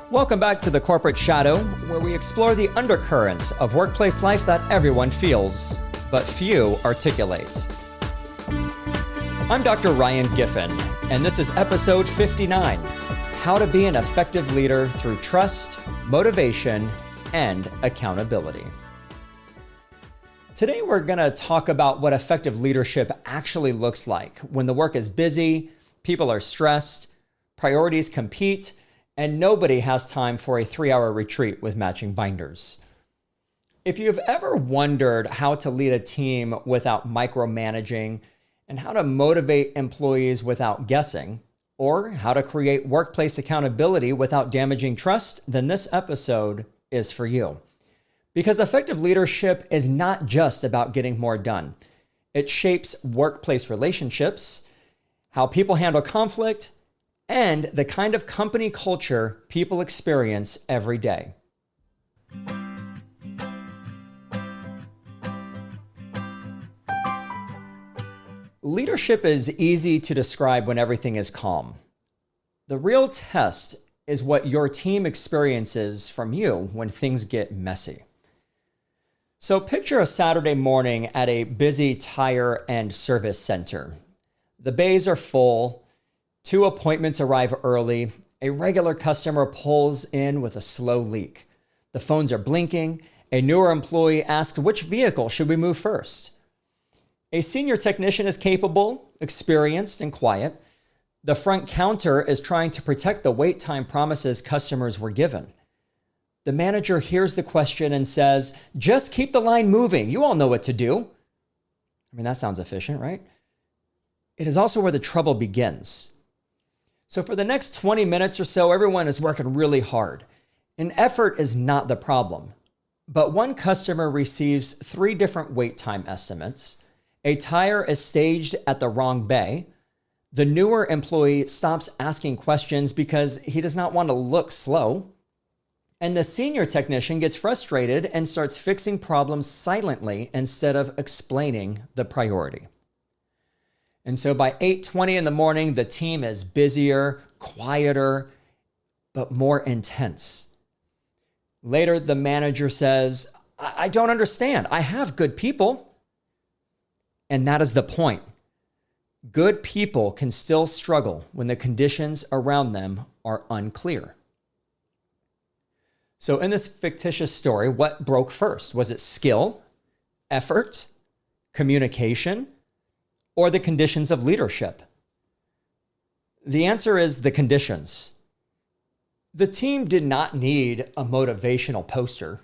Welcome back to the Corporate Shadow, where we explore the undercurrents of workplace life that everyone feels, but few articulate. I'm Dr. Ryan Giffen, and this is episode 59, How to Be an Effective Leader Through Trust, Motivation, and Accountability. Today we're going to talk about what effective leadership actually looks like when the work is busy, people are stressed, priorities compete, and nobody has time for a 3-hour retreat with matching binders. If you've ever wondered how to lead a team without micromanaging, and how to motivate employees without guessing, or how to create workplace accountability without damaging trust, then this episode is for you. Because effective leadership is not just about getting more done. It shapes workplace relationships, how people handle conflict, and the kind of company culture people experience every day. Leadership is easy to describe when everything is calm. The real test is what your team experiences from you when things get messy. So picture a Saturday morning at a busy tire and service center. The bays are full, 2 appointments arrive early, a regular customer pulls in with a slow leak. The phones are blinking, a newer employee asks which vehicle should we move first. A senior technician is capable, experienced, and quiet. The front counter is trying to protect the wait time promises customers were given. The manager hears the question and says, "Just keep the line moving. You all know what to do." I mean, that sounds efficient, right? It is also where the trouble begins. So for the next 20 minutes or so, everyone is working really hard. And effort is not the problem. But one customer receives 3 different wait time estimates. A tire is staged at the wrong bay. The newer employee stops asking questions because he does not want to look slow. And the senior technician gets frustrated and starts fixing problems silently instead of explaining the priority. And so by 8:20 in the morning, the team is busier, quieter, but more intense. Later, the manager says, I don't understand. I have good people. And that is the point. Good people can still struggle when the conditions around them are unclear. So in this fictitious story, what broke first? Was it skill, effort, communication, or the conditions of leadership? The answer is the conditions. The team did not need a motivational poster.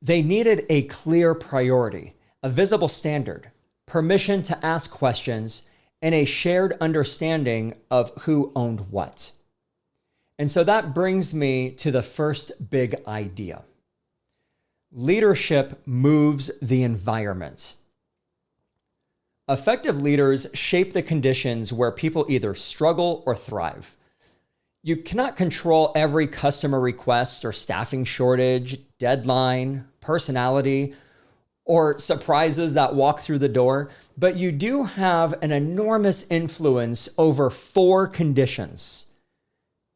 They needed a clear priority, a visible standard, permission to ask questions, and a shared understanding of who owned what. And so that brings me to the first big idea. Leadership moves the environment. Effective leaders shape the conditions where people either struggle or thrive. You cannot control every customer request or staffing shortage, deadline, personality, or surprises that walk through the door, but you do have an enormous influence over 4 conditions: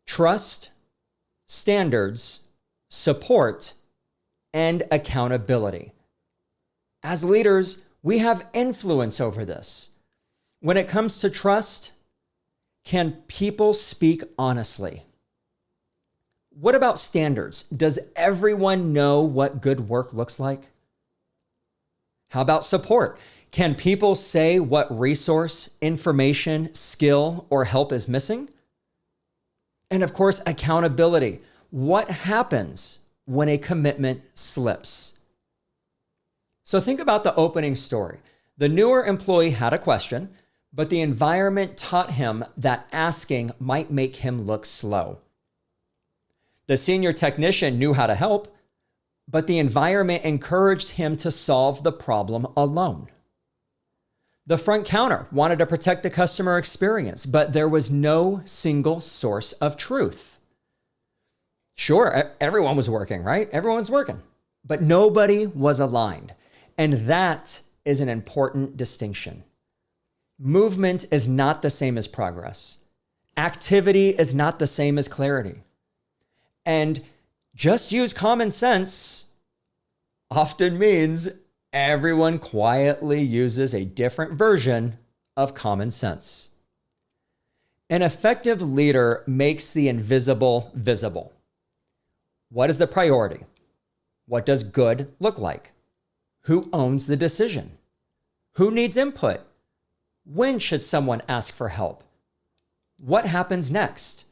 trust, standards, support, and accountability. As leaders, we have influence over this. When it comes to trust, can people speak honestly? What about standards? Does everyone know what good work looks like? How about support? Can people say what resource, information, skill, or help is missing? And of course, accountability. What happens when a commitment slips? So think about the opening story. The newer employee had a question, but the environment taught him that asking might make him look slow. The senior technician knew how to help, but the environment encouraged him to solve the problem alone. The front counter wanted to protect the customer experience, but there was no single source of truth. Sure, everyone was working, right? Everyone's working, but nobody was aligned. And that is an important distinction. Movement is not the same as progress. Activity is not the same as clarity. And just use common sense often means everyone quietly uses a different version of common sense. An effective leader makes the invisible visible. What is the priority? What does good look like? Who owns the decision? Who needs input? When should someone ask for help? What happens next?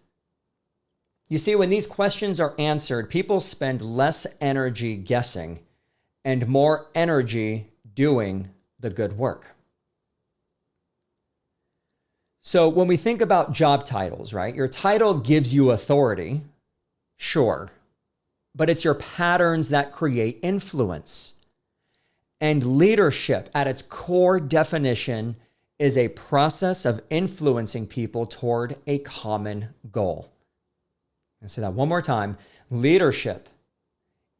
You see, when these questions are answered, people spend less energy guessing and more energy doing the good work. So when we think about job titles, right? Your title gives you authority, sure, but it's your patterns that create influence. And leadership, at its core definition, is a process of influencing people toward a common goal. I'll say that one more time. Leadership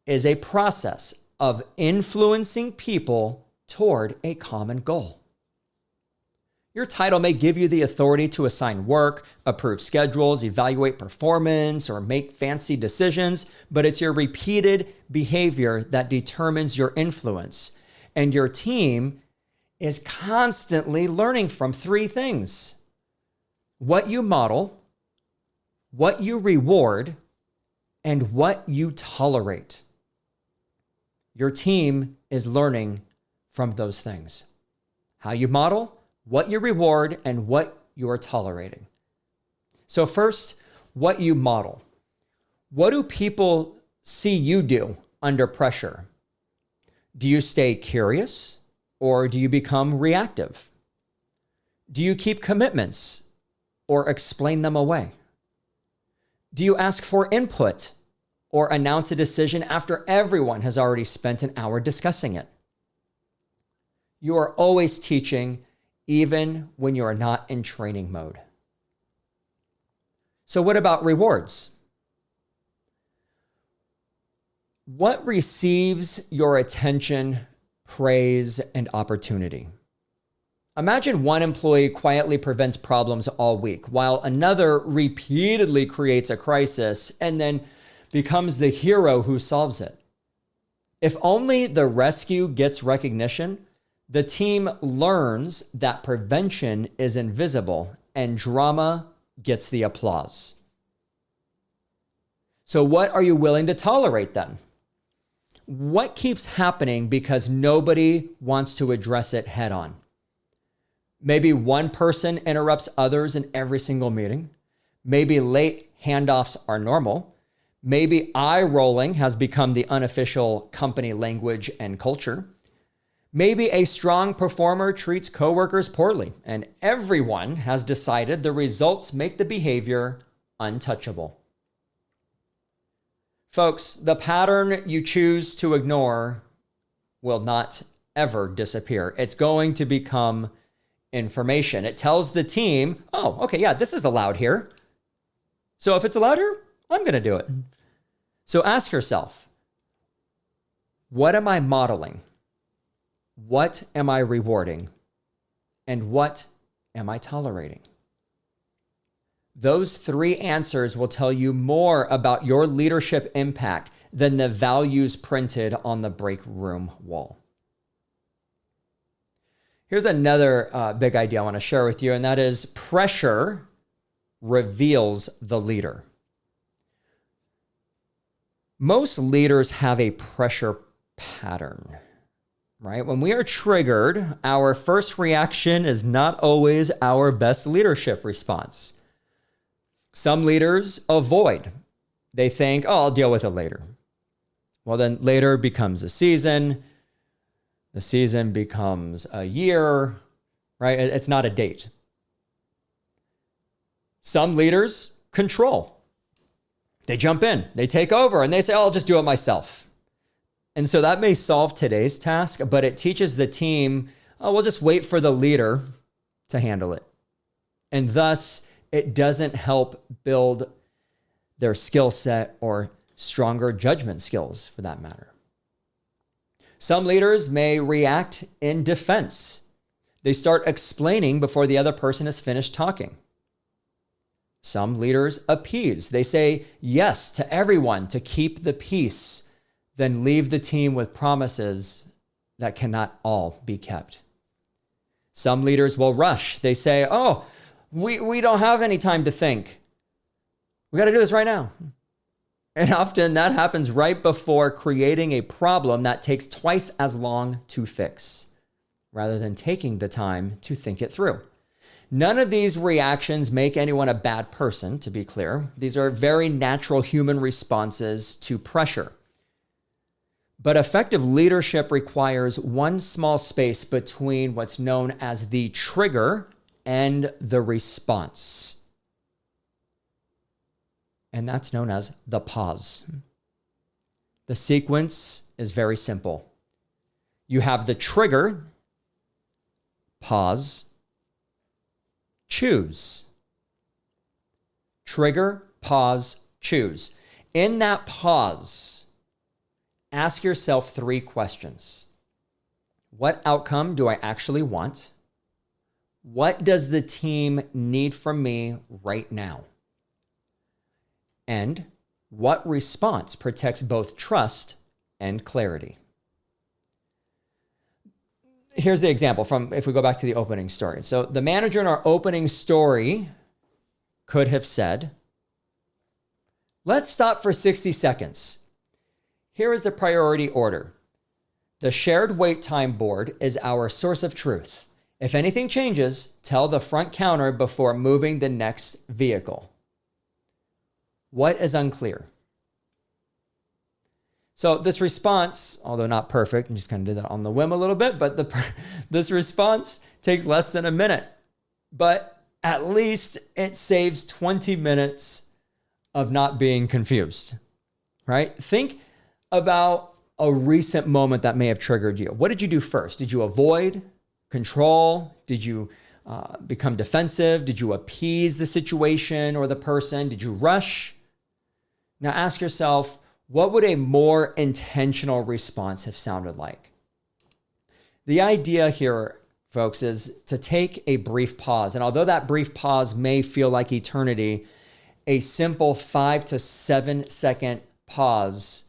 is a process of influencing people toward a common goal. Your title may give you the authority to assign work, approve schedules, evaluate performance, or make fancy decisions, but it's your repeated behavior that determines your influence. And your team is constantly learning from three things: what you model, what you reward, and what you tolerate. Your team is learning from those things: how you model, what you reward, and what you are tolerating. So first, what you model. What do people see you do under pressure? Do you stay curious or do you become reactive? Do you keep commitments or explain them away? Do you ask for input or announce a decision after everyone has already spent an hour discussing it? You are always teaching, even when you are not in training mode. So what about rewards? What receives your attention, praise, and opportunity? Imagine one employee quietly prevents problems all week, while another repeatedly creates a crisis and then becomes the hero who solves it. If only the rescue gets recognition, the team learns that prevention is invisible and drama gets the applause. So what are you willing to tolerate then? What keeps happening because nobody wants to address it head on? Maybe one person interrupts others in every single meeting. Maybe late handoffs are normal. Maybe eye rolling has become the unofficial company language and culture. Maybe a strong performer treats coworkers poorly, and everyone has decided the results make the behavior untouchable. Folks, the pattern you choose to ignore will not ever disappear. It's going to become information. It tells the team, oh, okay, yeah, this is allowed here. So if it's allowed here, I'm going to do it. So ask yourself, what am I modeling? What am I rewarding? And what am I tolerating? Those three answers will tell you more about your leadership impact than the values printed on the break room wall. Here's another big idea I want to share with you, and that is pressure reveals the leader. Most leaders have a pressure pattern, right? When we are triggered, our first reaction is not always our best leadership response. Some leaders avoid. They think, oh, I'll deal with it later. Well, then later becomes a season. The season becomes a year, right? It's not a date. Some leaders control. They jump in, they take over, and they say, oh, I'll just do it myself. And so that may solve today's task, but it teaches the team, oh, we'll just wait for the leader to handle it. And thus, it doesn't help build their skill set or stronger judgment skills for that matter. Some leaders may react in defense. They start explaining before the other person has finished talking. Some leaders appease. They say yes to everyone to keep the peace, then leave the team with promises that cannot all be kept. Some leaders will rush. They say, oh, we don't have any time to think. We got to do this right now. And often that happens right before creating a problem that takes twice as long to fix, rather than taking the time to think it through. None of these reactions make anyone a bad person, to be clear. These are very natural human responses to pressure. But effective leadership requires one small space between what's known as the trigger and the response. And that's known as the pause. The sequence is very simple. You have the trigger, pause, choose. Trigger, pause, choose. In that pause, ask yourself 3 questions. What outcome do I actually want? What does the team need from me right now? And what response protects both trust and clarity? Here's the example from, if we go back to the opening story. So the manager in our opening story could have said, let's stop for 60 seconds. Here is the priority order. The shared wait time board is our source of truth. If anything changes, tell the front counter before moving the next vehicle. What is unclear? So this response, although not perfect, I just kind of did that on the whim a little bit, but this response takes less than a minute. But at least it saves 20 minutes of not being confused, right? Think about a recent moment that may have triggered you. What did you do first? Did you avoid, control? Did you become defensive? Did you appease the situation or the person? Did you rush? Now ask yourself, what would a more intentional response have sounded like? The idea here, folks, is to take a brief pause. And although that brief pause may feel like eternity, a simple 5 to 7 second pause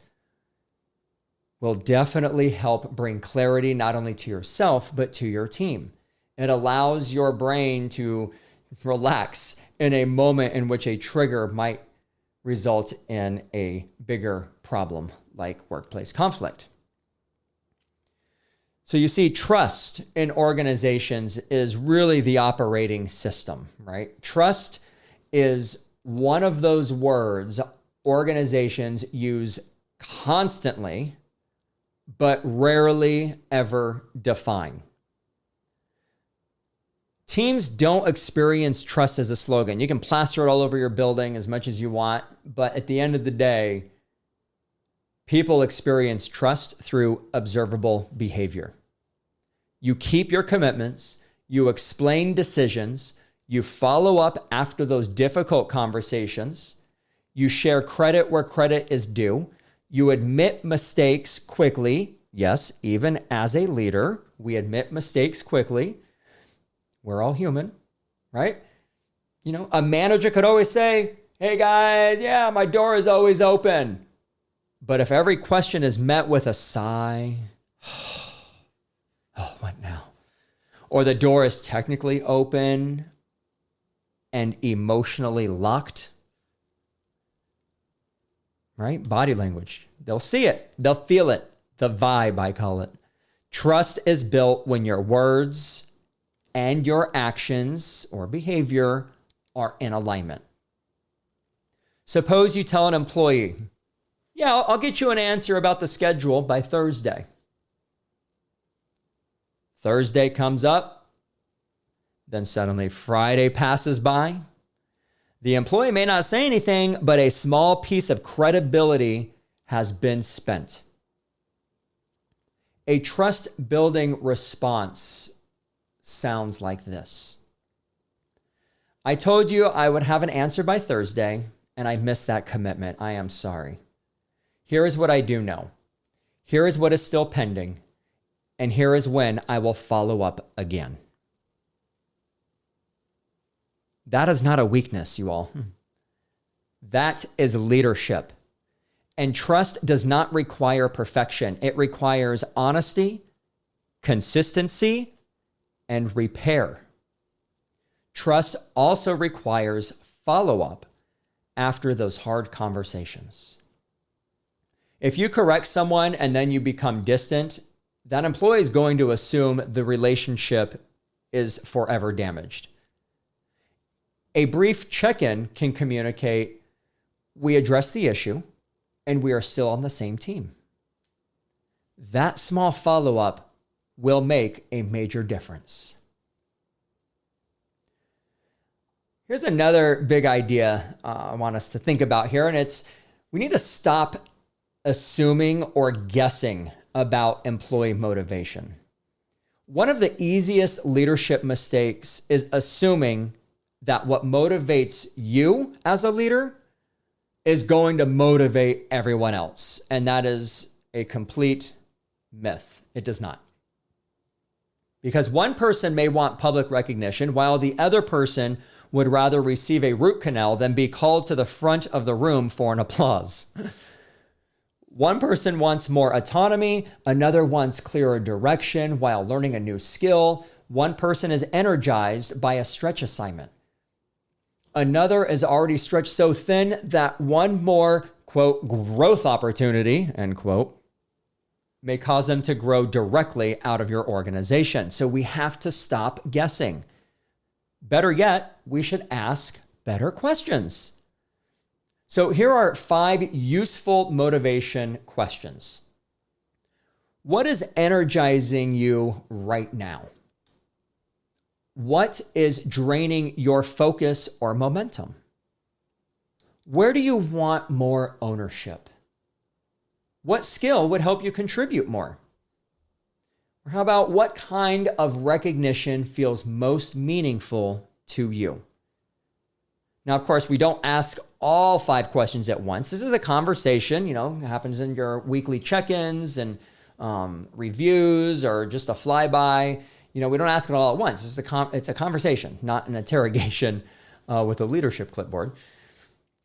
will definitely help bring clarity not only to yourself, but to your team. It allows your brain to relax in a moment in which a trigger might result in a bigger problem like workplace conflict. So you see, trust in organizations is really the operating system, right? Trust is one of those words organizations use constantly, but rarely ever define. Teams don't experience trust as a slogan. You can plaster it all over your building as much as you want, but at the end of the day, people experience trust through observable behavior. You keep your commitments, you explain decisions, you follow up after those difficult conversations, you share credit where credit is due, you admit mistakes quickly. Yes, even as a leader, we admit mistakes quickly. We're all human, right? You know, a manager could always say, hey guys, yeah, my door is always open. But if every question is met with a sigh, oh, what now? Or the door is technically open and emotionally locked, right? Body language. They'll see it. They'll feel it. The vibe, I call it. Trust is built when your words and your actions or behavior are in alignment. Suppose you tell an employee, yeah, I'll get you an answer about the schedule by Thursday. Thursday comes up, then suddenly Friday passes by. The employee may not say anything, but a small piece of credibility has been spent. A trust-building response sounds like this. I told you I would have an answer by Thursday, and I missed that commitment. I am sorry. Here is what I do know. Here is what is still pending, and here is when I will follow up again. That is not a weakness, you all. That is leadership. And trust does not require perfection. It requires honesty, consistency, and repair. Trust also requires follow-up after those hard conversations. If you correct someone and then you become distant, that employee is going to assume the relationship is forever damaged. A brief check-in can communicate, we addressed the issue and we are still on the same team. That small follow-up will make a major difference. Here's another big idea I want us to think about here, and it's we need to stop assuming or guessing about employee motivation. One of the easiest leadership mistakes is assuming that what motivates you as a leader is going to motivate everyone else. And that is a complete myth. It does not. Because one person may want public recognition while the other person would rather receive a root canal than be called to the front of the room for an applause. One person wants more autonomy, another wants clearer direction while learning a new skill. One person is energized by a stretch assignment. Another is already stretched so thin that one more, quote, growth opportunity, end quote, may cause them to grow directly out of your organization. So we have to stop guessing. Better yet, we should ask better questions. So here are 5 useful motivation questions. What is energizing you right now? What is draining your focus or momentum? Where do you want more ownership? What skill would help you contribute more? Or how about what kind of recognition feels most meaningful to you? Now, of course, we don't ask all 5 questions at once. This is a conversation, it happens in your weekly check-ins and reviews or just a flyby. We don't ask it all at once. It's a conversation, not an interrogation with a leadership clipboard.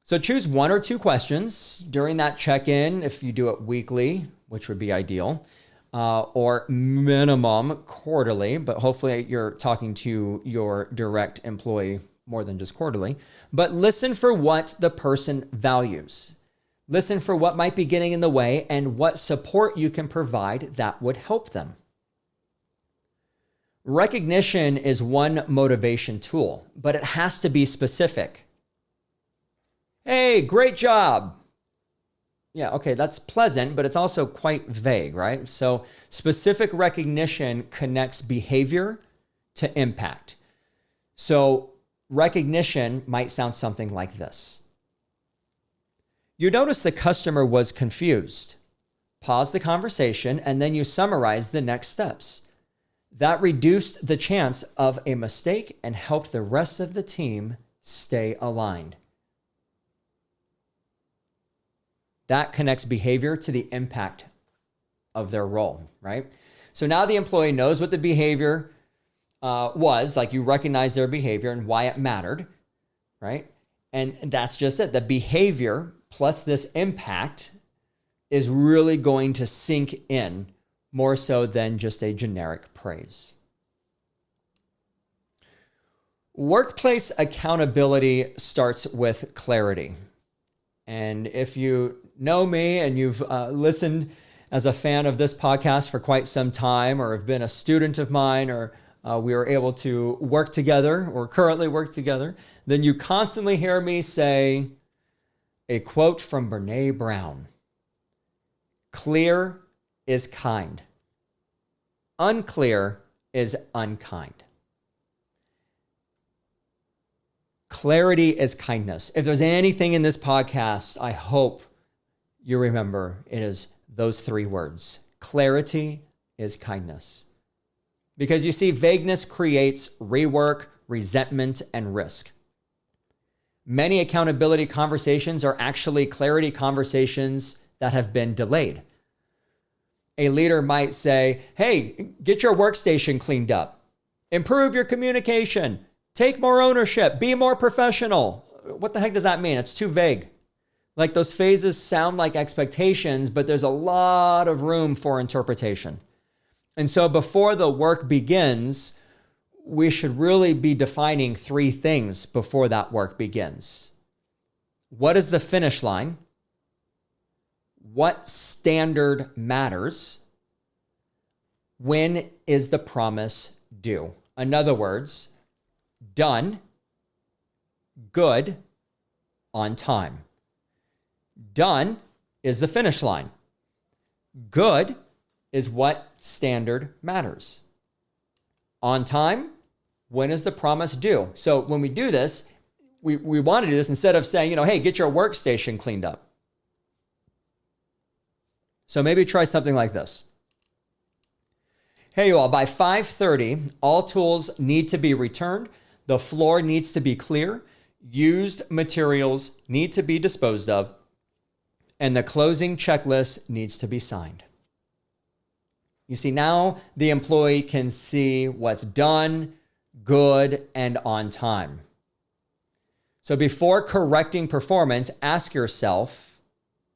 So choose 1 or 2 questions during that check-in, if you do it weekly, which would be ideal, or minimum quarterly, but hopefully you're talking to your direct employee more than just quarterly. But listen for what the person values. Listen for what might be getting in the way and what support you can provide that would help them. Recognition is one motivation tool, but it has to be specific. Hey, great job. Yeah, okay, that's pleasant, but it's also quite vague, right? So specific recognition connects behavior to impact. So recognition might sound something like this. You notice the customer was confused. Pause the conversation, and then you summarize the next steps. That reduced the chance of a mistake and helped the rest of the team stay aligned. That connects behavior to the impact of their role, right? So now the employee knows what the behavior was, like you recognize their behavior and why it mattered, right? And that's just it. The behavior plus this impact is really going to sink in more so than just a generic praise. Workplace accountability starts with clarity. And if you know me and you've listened as a fan of this podcast for quite some time, or have been a student of mine, or we were able to work together or currently work together, then you constantly hear me say a quote from Brene Brown: "Clear is kind. Unclear is unkind." Clarity is kindness. If there's anything in this podcast, I hope you remember it is those 3 words. Clarity is kindness. Because you see, vagueness creates rework, resentment, and risk. Many accountability conversations are actually clarity conversations that have been delayed. A leader might say, hey, get your workstation cleaned up, improve your communication, Take more ownership. Be more professional. What the heck does that mean? It's too vague. Like those phases sound like expectations, but there's a lot of room for interpretation. And so before the work begins, we should really be defining three things before that work begins. What is the finish line? What standard matters? When is the promise due? In other words, done, good, on time. Done is the finish line. Good is what standard matters. On time, when is the promise due? So when we do this, we want to do this instead of saying, hey, get your workstation cleaned up. So maybe try something like this. Hey, you all, by 5:30, all tools need to be returned. The floor needs to be clear. Used materials need to be disposed of. And the closing checklist needs to be signed. You see, now the employee can see what's done, good, and on time. So before correcting performance, ask yourself,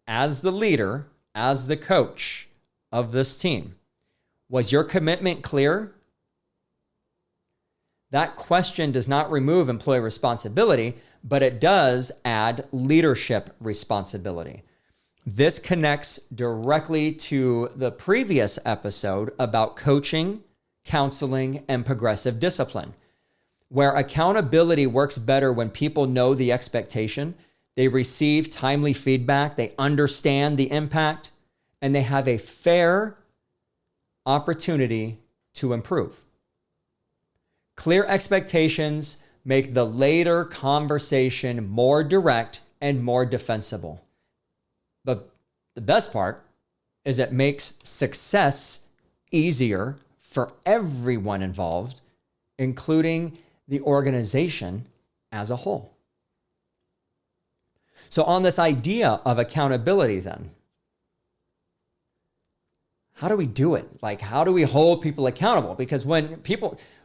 as the leader, as the coach of this team, was your commitment clear? That question does not remove employee responsibility, but it does add leadership responsibility. This connects directly to the previous episode about coaching, counseling, and progressive discipline, where accountability works better when people know the expectation, they receive timely feedback, they understand the impact, and they have a fair opportunity to improve. Clear expectations make the later conversation more direct and more defensible. But the best part is it makes success easier for everyone involved, including the organization as a whole. So on this idea of accountability then, how do we do it? Like, how do we hold people accountable? Because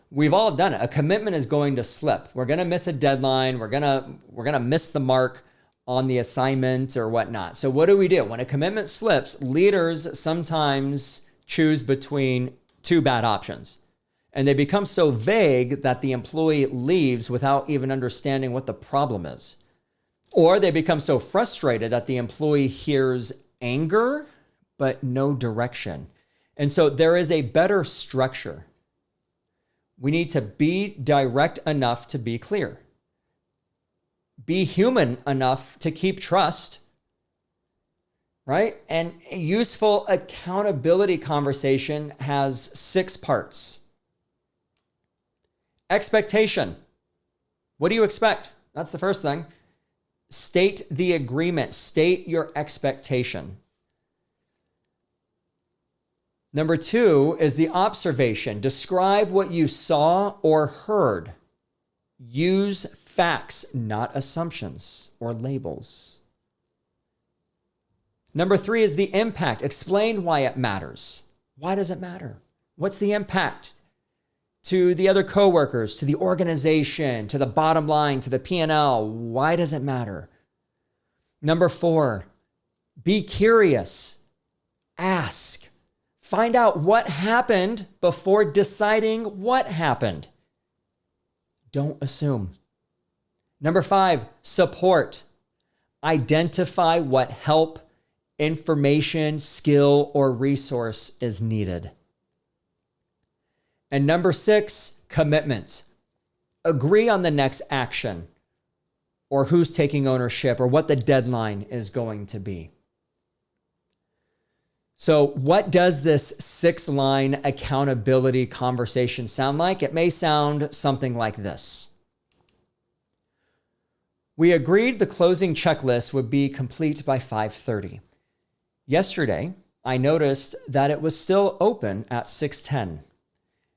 we've all done it. A commitment is going to slip. We're going to miss a deadline. We're going to miss the mark on the assignment or whatnot. So what do we do? When a commitment slips, leaders sometimes choose between two bad options. And they become so vague that the employee leaves without even understanding what the problem is. Or they become so frustrated that the employee hears anger, but no direction. And so there is a better structure. We need to be direct enough to be clear. Be human enough to keep trust, right? And a useful accountability conversation has 6 parts. Expectation. What do you expect? That's the first thing. State the agreement. State your expectation. Number 2 is the observation. Describe what you saw or heard. Use facts, not assumptions or labels. Number 3 is the impact. Explain why it matters. Why does it matter? What's the impact to the other coworkers, to the organization, to the bottom line, to the P&L? Why does it matter? Number 4, be curious. Ask. Find out what happened before deciding what happened. Don't assume. Number 5, support. Identify what help, information, skill, or resource is needed. And number 6, commitment. Agree on the next action or who's taking ownership or what the deadline is going to be. So what does this 6-line accountability conversation sound like? It may sound something like this. We agreed the closing checklist would be complete by 5:30. Yesterday, I noticed that it was still open at 6:10,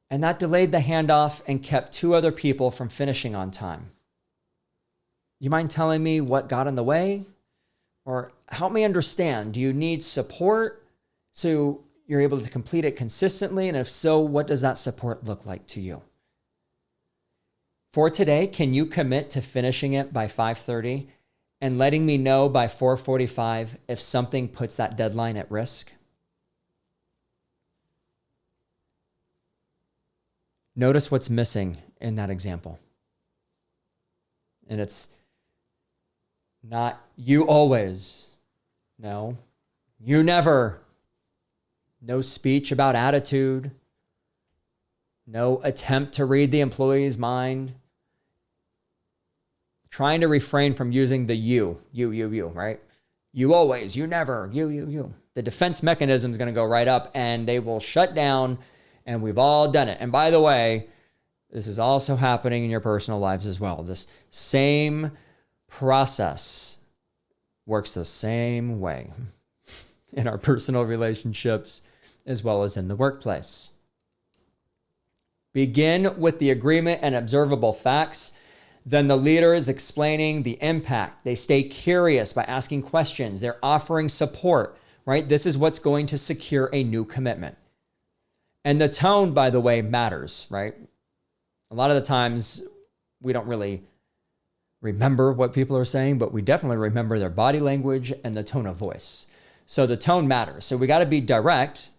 and that delayed the handoff and kept 2 other people from finishing on time. You mind telling me what got in the way? Or help me understand, do you need support so you're able to complete it consistently? And if so, what does that support look like to you? For today, can you commit to finishing it by 5:30 and letting me know by 4:45 if something puts that deadline at risk? Notice what's missing in that example. And it's not you always. No, you never. No speech about attitude. No attempt to read the employee's mind. Trying to refrain from using the you, right? You always, you never, you. The defense mechanism is going to go right up and they will shut down, and we've all done it. And by the way, this is also happening in your personal lives as well. This same process works the same way in our personal relationships as well as in the workplace. Begin with the agreement and observable facts. Then the leader is explaining the impact. They stay curious by asking questions. They're offering support, right? This is what's going to secure a new commitment. And the tone, by the way, matters, right? A lot of the times we don't really remember what people are saying, but we definitely remember their body language and the tone of voice. So the tone matters. So we got to be direct.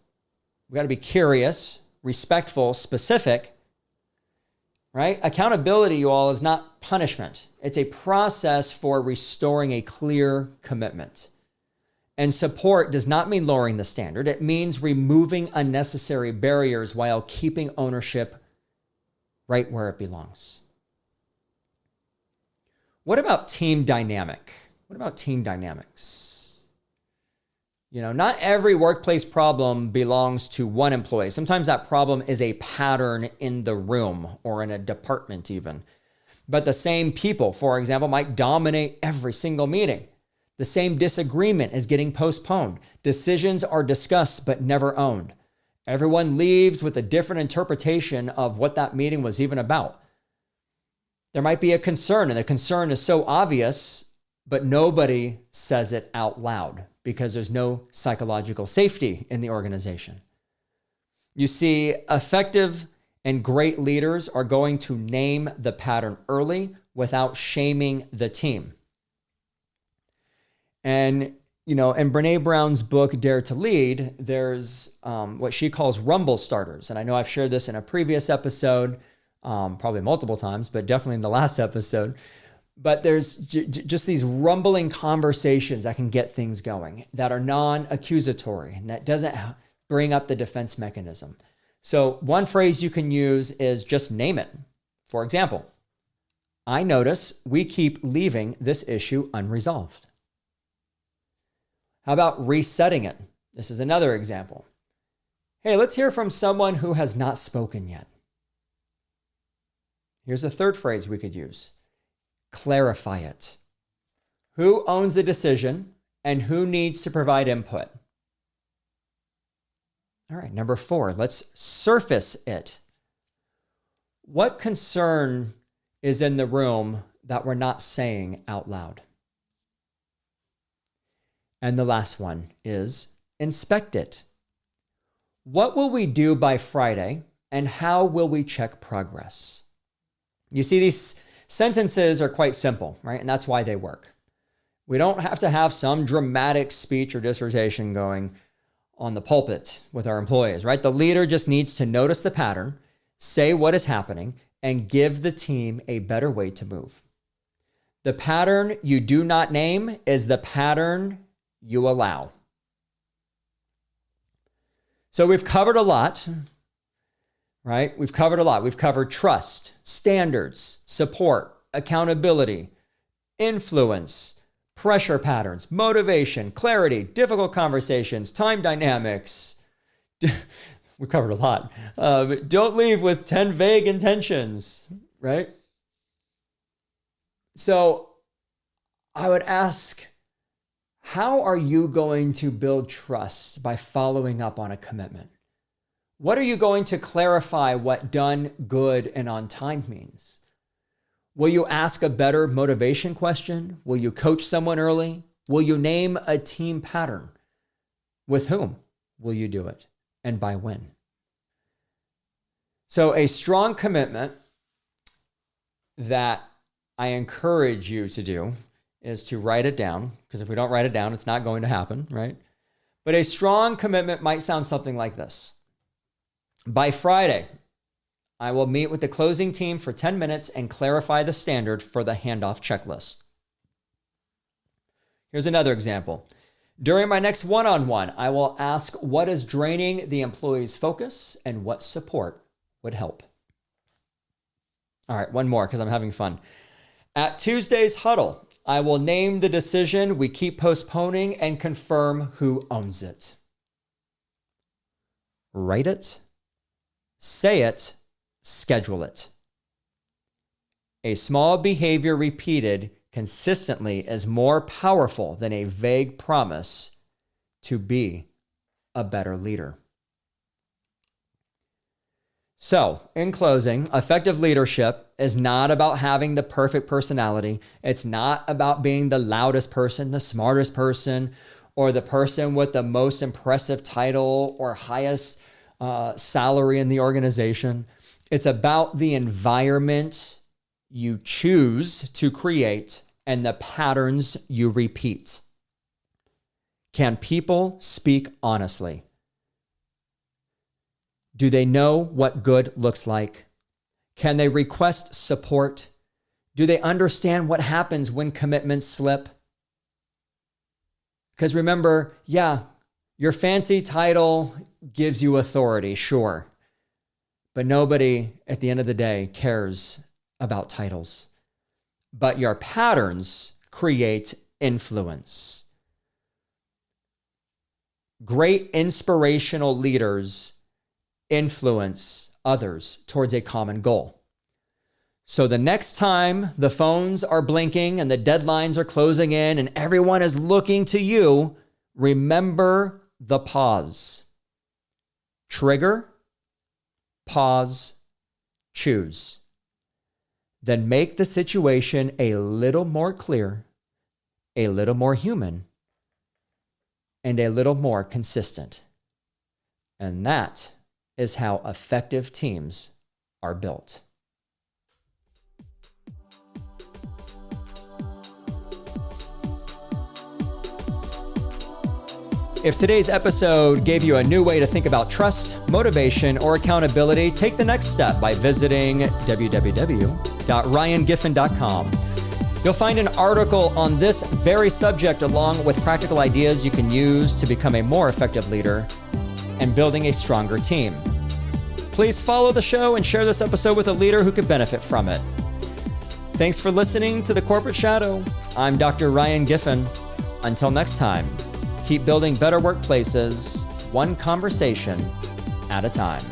We got to be curious, respectful, specific, right? Accountability, you all, is not punishment. It's a process for restoring a clear commitment. And support does not mean lowering the standard. It means removing unnecessary barriers while keeping ownership right where it belongs. What about team dynamic? What about team dynamics? You know, not every workplace problem belongs to one employee. Sometimes that problem is a pattern in the room or in a department even. But the same people, for example, might dominate every single meeting. The same disagreement is getting postponed. Decisions are discussed but never owned. Everyone leaves with a different interpretation of what that meeting was even about. There might be a concern, and the concern is so obvious, but nobody says it out loud because there's no psychological safety in the organization. You see, effective and great leaders are going to name the pattern early without shaming the team. And, you know, in Brené Brown's book, Dare to Lead, there's what she calls rumble starters. And I know I've shared this in a previous episode, probably multiple times, but definitely in the last episode. But there's just these rumbling conversations that can get things going that are non-accusatory and that doesn't bring up the defense mechanism. So one phrase you can use is just name it. For example, I notice we keep leaving this issue unresolved. How about resetting it? This is another example. Hey, let's hear from someone who has not spoken yet. Here's a third phrase we could use. Clarify it. Who owns the decision and who needs to provide input? All right, number 4, let's surface it. What concern is in the room that we're not saying out loud? And the last one is inspect it. What will we do by Friday and how will we check progress? You see, these sentences are quite simple, right? And that's why they work. We don't have to have some dramatic speech or dissertation going on the pulpit with our employees, right? The leader just needs to notice the pattern, say what is happening, and give the team a better way to move. The pattern you do not name is the pattern you allow. So we've covered a lot, right? We've covered a lot. We've covered trust, standards, support, accountability, influence, pressure patterns, motivation, clarity, difficult conversations, time dynamics. We covered a lot. Don't leave with 10 vague intentions, right? So I would ask, how are you going to build trust by following up on a commitment? What are you going to clarify what done, good, and on time means? Will you ask a better motivation question? Will you coach someone early? Will you name a team pattern? With whom will you do it? And by when? So a strong commitment that I encourage you to do is to write it down, because if we don't write it down, it's not going to happen, right? But a strong commitment might sound something like this. By Friday, I will meet with the closing team for 10 minutes and clarify the standard for the handoff checklist. Here's another example. During my next one-on-one, I will ask what is draining the employee's focus and what support would help. All right, one more because I'm having fun. At Tuesday's huddle, I will name the decision we keep postponing and confirm who owns it. Write it, say it, schedule it. A small behavior repeated consistently is more powerful than a vague promise to be a better leader. So, in closing, effective leadership is not about having the perfect personality. It's not about being the loudest person, the smartest person, or the person with the most impressive title or highest salary in the organization. It's about the environment you choose to create and the patterns you repeat. Can people speak honestly? Do they know what good looks like? Can they request support? Do they understand what happens when commitments slip? Because remember, your fancy title gives you authority, sure. But nobody at the end of the day cares about titles. But your patterns create influence. Great inspirational leaders influence others towards a common goal. So the next time the phones are blinking and the deadlines are closing in and everyone is looking to you, remember the pause. Trigger, pause, choose. Then make the situation a little more clear, a little more human, and a little more consistent. And that is how effective teams are built. If today's episode gave you a new way to think about trust, motivation, or accountability, take the next step by visiting www.ryangiffen.com. You'll find an article on this very subject along with practical ideas you can use to become a more effective leader and building a stronger team. Please follow the show and share this episode with a leader who could benefit from it. Thanks for listening to The Corporate Shadow. I'm Dr. Ryan Giffen. Until next time, keep building better workplaces, one conversation at a time.